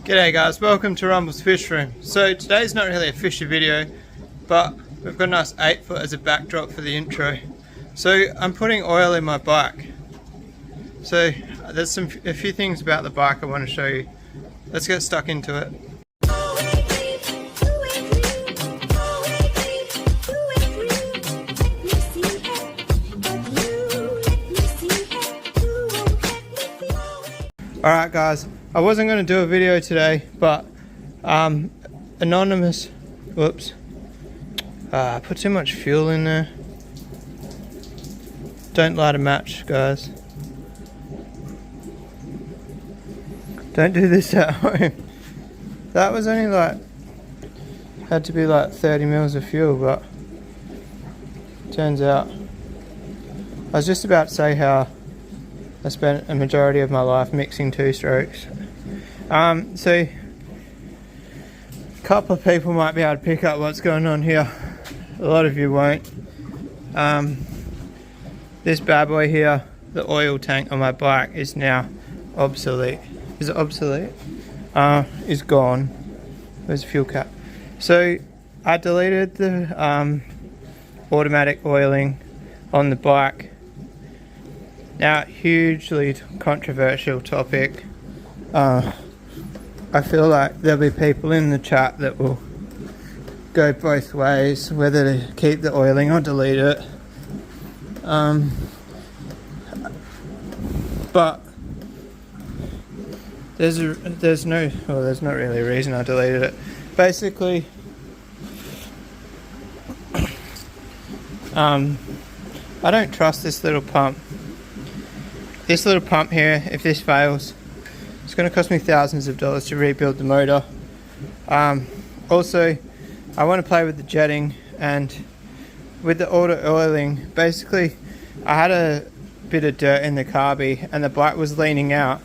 G'day guys, welcome to Rumble's Fish Room. So today's not really a fishy video, but we've got a nice 8-foot as a backdrop for the intro. So I'm putting oil in my bike. So there's a few things about the bike I want to show you. Let's get stuck into it. Alright guys, I wasn't going to do a video today, but anonymous, whoops, I put too much fuel in there. Don't light a match guys. Don't do this at home. That was only like, had to be like 30 mils of fuel, but turns out, I was just about to say how I spent a majority of my life mixing two strokes. So a couple of people might be able to pick up what's going on here. A lot of you won't. This bad boy here, the oil tank on my bike, is now obsolete. Is it obsolete? Is gone. Where's the fuel cap? So I deleted the automatic oiling on the bike. Now, hugely controversial topic. I feel like there'll be people in the chat that will go both ways, whether to keep the oiling or delete it. But there's not really a reason I deleted it. Basically, I don't trust this little pump. This little pump here, if this fails, it's going to cost me thousands of dollars to rebuild the motor. Also, I want to play with the jetting, and with the auto oiling, basically I had a bit of dirt in the carby and the bike was leaning out,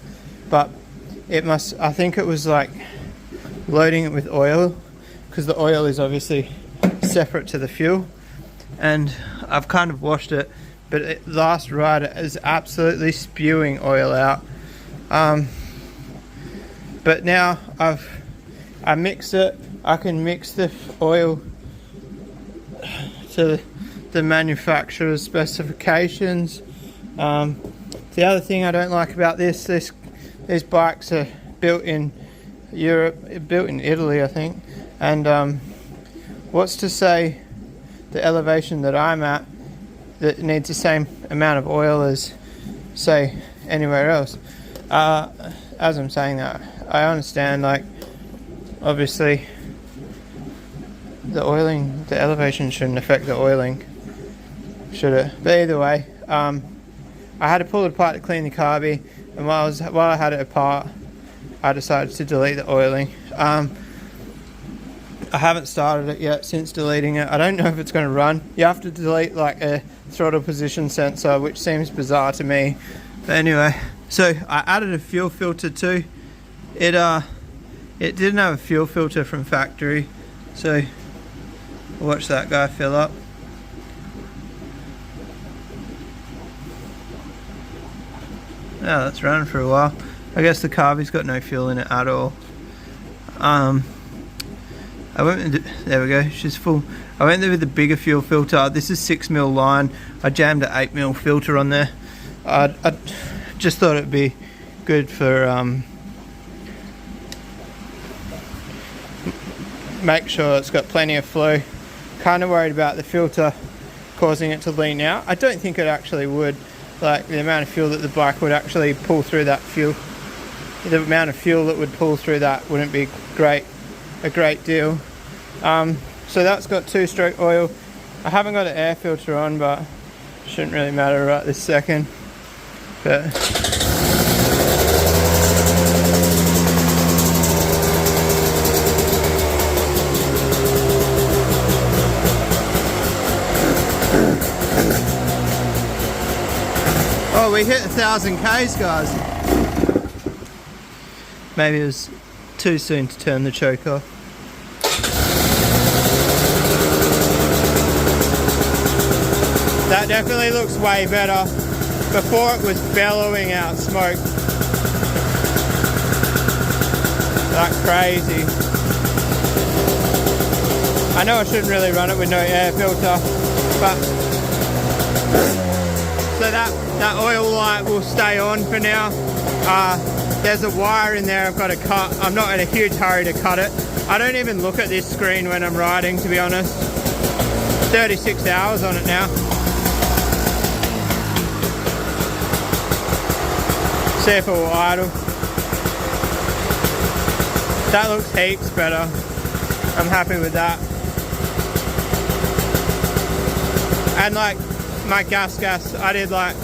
but I think it was like loading it with oil, because the oil is obviously separate to the fuel, and I've kind of washed it. But last ride it is absolutely spewing oil out. But now I mixed it. I can mix the oil to the manufacturer's specifications. The other thing I don't like about these bikes are built in Europe, built in Italy, I think. And what's to say the elevation that I'm at that needs the same amount of oil as, say, anywhere else. As I'm saying that, I understand, like, obviously the elevation shouldn't affect the oiling, should it? But either way, I had to pull it apart to clean the carby, and while I had it apart, I decided to delete the oiling. I haven't started it yet since deleting it. I don't know if it's going to run. You have to delete like a throttle position sensor, which seems bizarre to me. But anyway, so I added a fuel filter too. It didn't have a fuel filter from factory, so watch that guy fill up. Yeah, that's running for a while. I guess the carby's got no fuel in it at all. There we go, she's full. I went there with the bigger fuel filter. This is 6mm line. I jammed an 8mm filter on there. I just thought it'd be good for make sure it's got plenty of flow. Kind of worried about the filter causing it to lean out. I don't think it actually would. Like, the amount of fuel that the bike would actually pull through that fuel, the amount of fuel that would pull through that wouldn't be a great deal. So that's got 2-stroke oil. I haven't got an air filter on, but shouldn't really matter right this second. But oh, we hit 1,000 Ks, guys. Maybe it was too soon to turn the choke off. That definitely looks way better. Before it was bellowing out smoke. like crazy. I know I shouldn't really run it with no air filter, but so that oil light will stay on for now. There's a wire in there I've got to cut. I'm not in a huge hurry to cut it. I don't even look at this screen when I'm riding, to be honest. 36 hours on it now. See if it will idle. That looks heaps better. I'm happy with that. And like my gas, I did like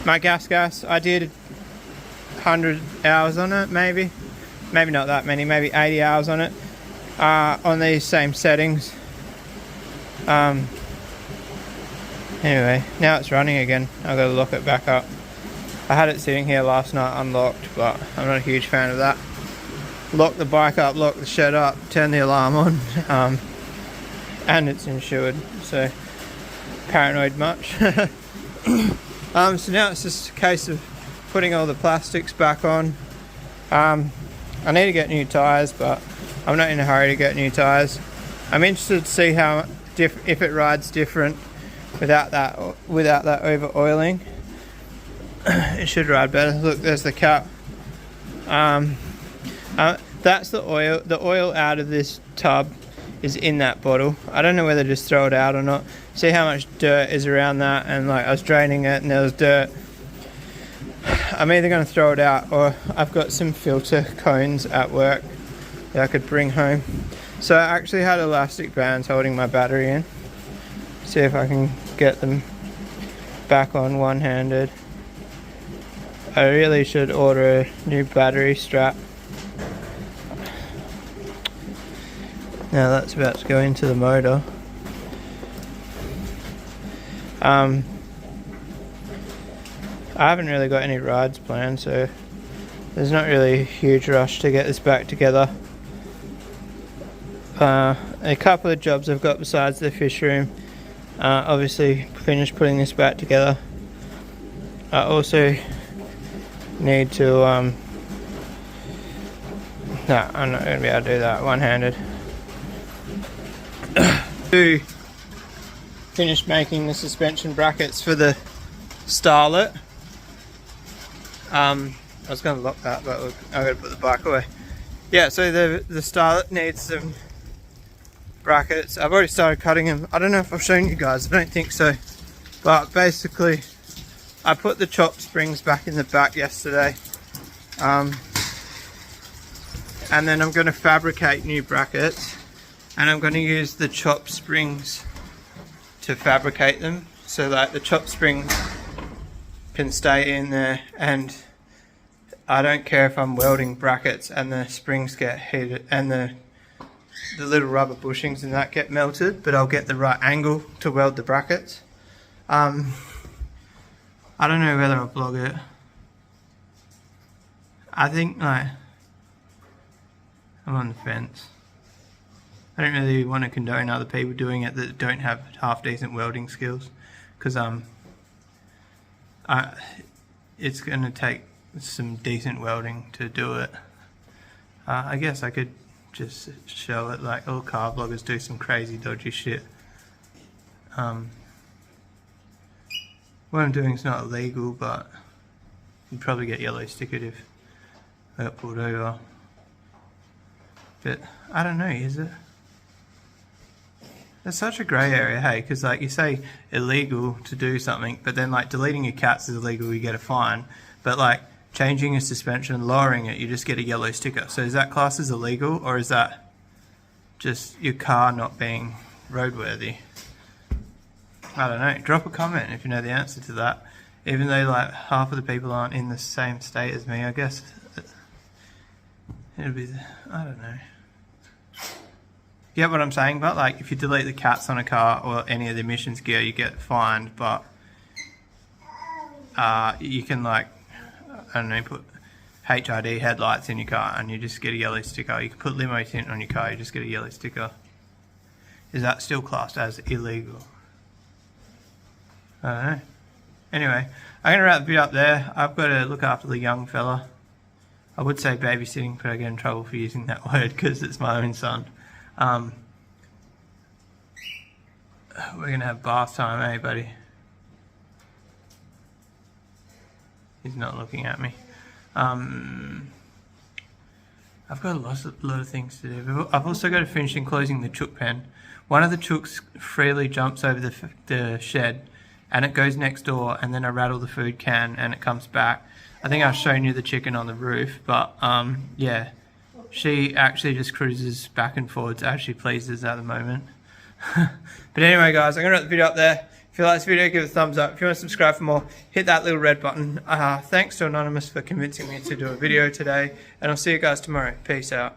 my gas, I did 100 hours on it, maybe not that many, maybe 80 hours on it, on these same settings. Anyway, now it's running again. I've got to lock it back up. I had it sitting here last night unlocked, but I'm not a huge fan of that. Lock the bike up, lock the shed up, turn the alarm on, and it's insured, so paranoid much. So now it's just a case of putting all the plastics back on. I need to get new tyres, but I'm not in a hurry to get new tyres. I'm interested to see how if it rides different without that over oiling. It should ride better. Look, there's the cap. That's the oil. The oil out of this tub is in that bottle. I don't know whether to just throw it out or not. See how much dirt is around that, and like I was draining it and there was dirt. I'm either going to throw it out, or I've got some filter cones at work that I could bring home. So I actually had elastic bands holding my battery in. See if I can get them back on one-handed. I really should order a new battery strap. Now that's about to go into the motor. I haven't really got any rides planned, so there's not really a huge rush to get this back together. A couple of jobs I've got besides the fish room. Obviously finished putting this back together. I also need to no, I'm not going to be able to do that one-handed. To finish making the suspension brackets for the Starlet. I was going to lock that, but I'm going to put the bike away. Yeah, so the Starlet needs some brackets. I've already started cutting them. I don't know if I've shown you guys, I don't think so. But basically, I put the chop springs back in the back yesterday. And then I'm going to fabricate new brackets. And I'm going to use the chop springs to fabricate them. So that the chop springs can stay in there, and I don't care if I'm welding brackets and the springs get heated and the little rubber bushings and that get melted, but I'll get the right angle to weld the brackets. I don't know whether I'll blog it. I think like I'm on the fence. I don't really want to condone other people doing it that don't have half decent welding skills, because it's going to take some decent welding to do it. I guess I could just show it like all car bloggers do, some crazy dodgy shit. What I'm doing is not illegal, but you'd probably get yellow stickered if I got pulled over. But I don't know, is it? It's such a grey area, hey, because like you say illegal to do something, but then like deleting your cats is illegal, you get a fine, but like changing a suspension, lowering it, you just get a yellow sticker. So is that classed as illegal, or is that just your car not being roadworthy? I don't know. Drop a comment if you know the answer to that. Even though like half of the people aren't in the same state as me, I guess it'll be, I don't know. You get what I'm saying? But like if you delete the cats on a car or any of the emissions gear, you get fined, but you can like, I don't know, put HID headlights in your car and you just get a yellow sticker. You can put limo tint on your car, you just get a yellow sticker. Is that still classed as illegal? I don't know. Anyway, I'm going to wrap the bit up there. I've got to look after the young fella. I would say babysitting, but I get in trouble for using that word because it's my own son. We're going to have bath time, eh, buddy? He's not looking at me. I've got a lot of things to do. I've also got to finish enclosing the chook pen. One of the chooks freely jumps over the shed and it goes next door, and then I rattle the food can and it comes back. I think I've shown you the chicken on the roof, but yeah, she actually just cruises back and forwards as she pleases at the moment. But anyway guys, I'm going to wrap the video up there. If you like this video, give it a thumbs up. If you want to subscribe for more, hit that little red button. Thanks to Anonymous for convincing me to do a video today, and I'll see you guys tomorrow. Peace out.